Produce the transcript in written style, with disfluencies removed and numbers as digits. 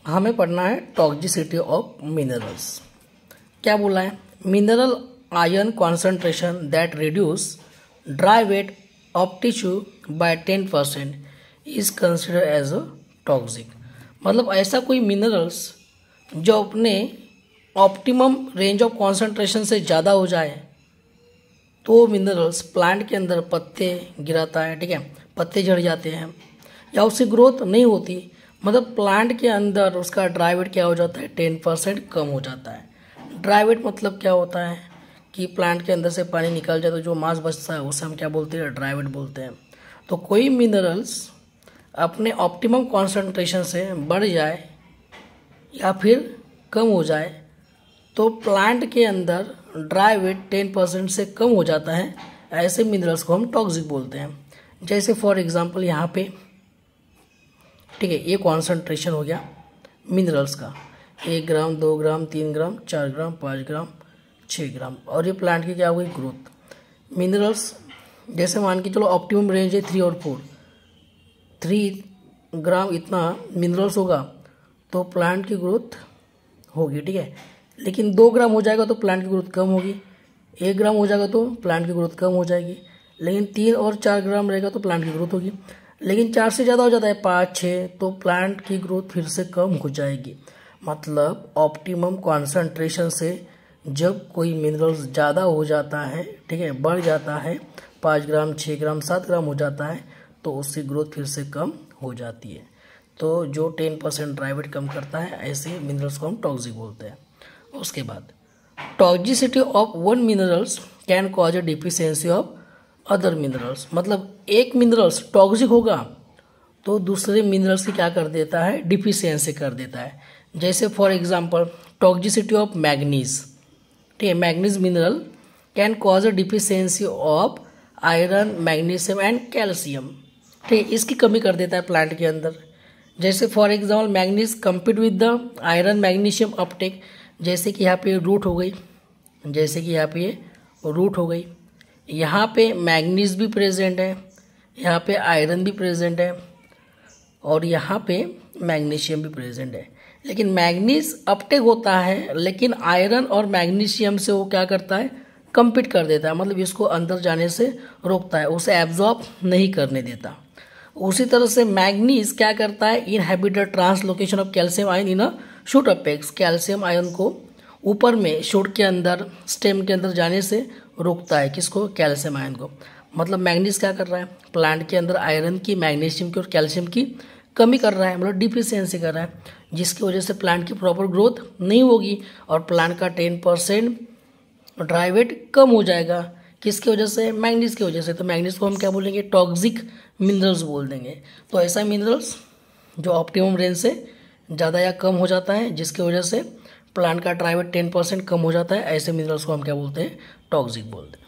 हमें पढ़ना है टॉक्सिसिटी ऑफ मिनरल्स। क्या बोला है? Mineral ion concentration that reduce dry weight of tissue by 10% is consider as a toxic. मतलब ऐसा कोई मिनरल्स जो अपने ऑप्टिमम रेंज ऑफ कॉन्सेंट्रेशन से ज़्यादा हो जाए तो मिनरल्स प्लांट के अंदर पत्ते गिराता है, ठीक है, पत्ते झड़ जाते हैं या उसकी ग्रोथ नहीं होती। मतलब प्लांट के अंदर उसका ड्राई वेट क्या हो जाता है? 10% कम हो जाता है। ड्राई वेट मतलब क्या होता है कि प्लांट के अंदर से पानी निकल जाए तो जो मास बचता है उसे हम क्या बोलते हैं? ड्राई वेट बोलते हैं। तो कोई मिनरल्स अपने ऑप्टिमम कॉन्सेंट्रेशन से बढ़ जाए या फिर कम हो जाए तो प्लांट के अंदर ड्राई वेट 10% से कम हो जाता है, ऐसे मिनरल्स को हम टॉक्सिक बोलते हैं। जैसे फॉर एग्जांपल यहाँ पे, ठीक है, ये कॉन्सेंट्रेशन हो गया मिनरल्स का 1 ग्राम, 2 ग्राम, 3 ग्राम, 4 ग्राम, 5 ग्राम, 6 ग्राम, और ये प्लांट की क्या हो गई? ग्रोथ। मिनरल्स जैसे मान के चलो ऑप्टिमम रेंज है 3 और 4, 3 ग्राम इतना मिनरल्स होगा तो प्लांट की ग्रोथ होगी, ठीक है। लेकिन 2 ग्राम हो जाएगा तो प्लांट की ग्रोथ कम होगी, 1 ग्राम हो जाएगा तो प्लांट की ग्रोथ कम हो जाएगी, लेकिन 3 और 4 ग्राम रहेगा तो प्लांट की ग्रोथ होगी। लेकिन 4 से ज़्यादा हो जाता है, 5, 6, तो प्लांट की ग्रोथ फिर से कम हो जाएगी। मतलब ऑप्टिमम कॉन्सेंट्रेशन से जब कोई मिनरल्स ज़्यादा हो जाता है, ठीक है, बढ़ जाता है, 5 ग्राम, 6 ग्राम, 7 ग्राम हो जाता है तो उसकी ग्रोथ फिर से कम हो जाती है। तो जो 10% ड्राई वेट कम करता है ऐसे मिनरल्स को हम टॉक्सिक बोलते हैं। उसके बाद toxicity of one minerals can cause a deficiency of other minerals. मतलब एक मिनरल्स टॉक्सिक होगा तो दूसरे मिनरल्स की क्या कर देता है? डिफिशियंसी कर देता है। जैसे for example toxicity of manganese, ठीक है, manganese mineral can cause a deficiency of iron, magnesium and calcium, ठीक है, इसकी कमी कर देता है प्लांट के अंदर। जैसे for example manganese compete with the iron magnesium Uptake, जैसे कि यहाँ पे रूट हो गई, जैसे कि यहाँ पे ये रूट हो गई, यहाँ पे मैग्नीज भी प्रेजेंट है, यहाँ पे आयरन भी प्रेजेंट है और यहाँ पे मैग्नीशियम भी प्रेजेंट है। लेकिन मैग्नीज अपटेक होता है लेकिन आयरन और मैग्नीशियम से वो क्या करता है? कम्पीट कर देता है, मतलब इसको अंदर जाने से रोकता है, उसे एब्जॉर्ब नहीं करने देता। उसी तरह से मैग्नीज क्या करता है? Inhibit the translocation of calcium ion in a shoot apex, calcium ion को ऊपर में शूट के अंदर, स्टेम के अंदर जाने से रोकता है। किसको? कैल्शियम आयन को। मतलब मैग्नीज क्या कर रहा है? प्लांट के अंदर आयरन की, मैग्नीशियम की और कैल्शियम की कमी कर रहा है, मतलब डिफिशियंसी कर रहा है, जिसकी वजह से प्लांट की प्रॉपर ग्रोथ नहीं होगी और प्लांट का 10% ड्राई वेट कम हो जाएगा। किसकी वजह से? मैग्नीज की वजह से। तो मैग्नीज को हम क्या बोलेंगे? टॉक्सिक मिनरल्स बोल देंगे। तो ऐसा मिनरल्स जो ऑप्टिमम रेंज से ज़्यादा या कम हो जाता है, जिसकी वजह से प्लांट का ड्राई वेट 10% कम हो जाता है, ऐसे मिनरल्स को हम क्या बोलते हैं? टॉक्सिक बोलते हैं।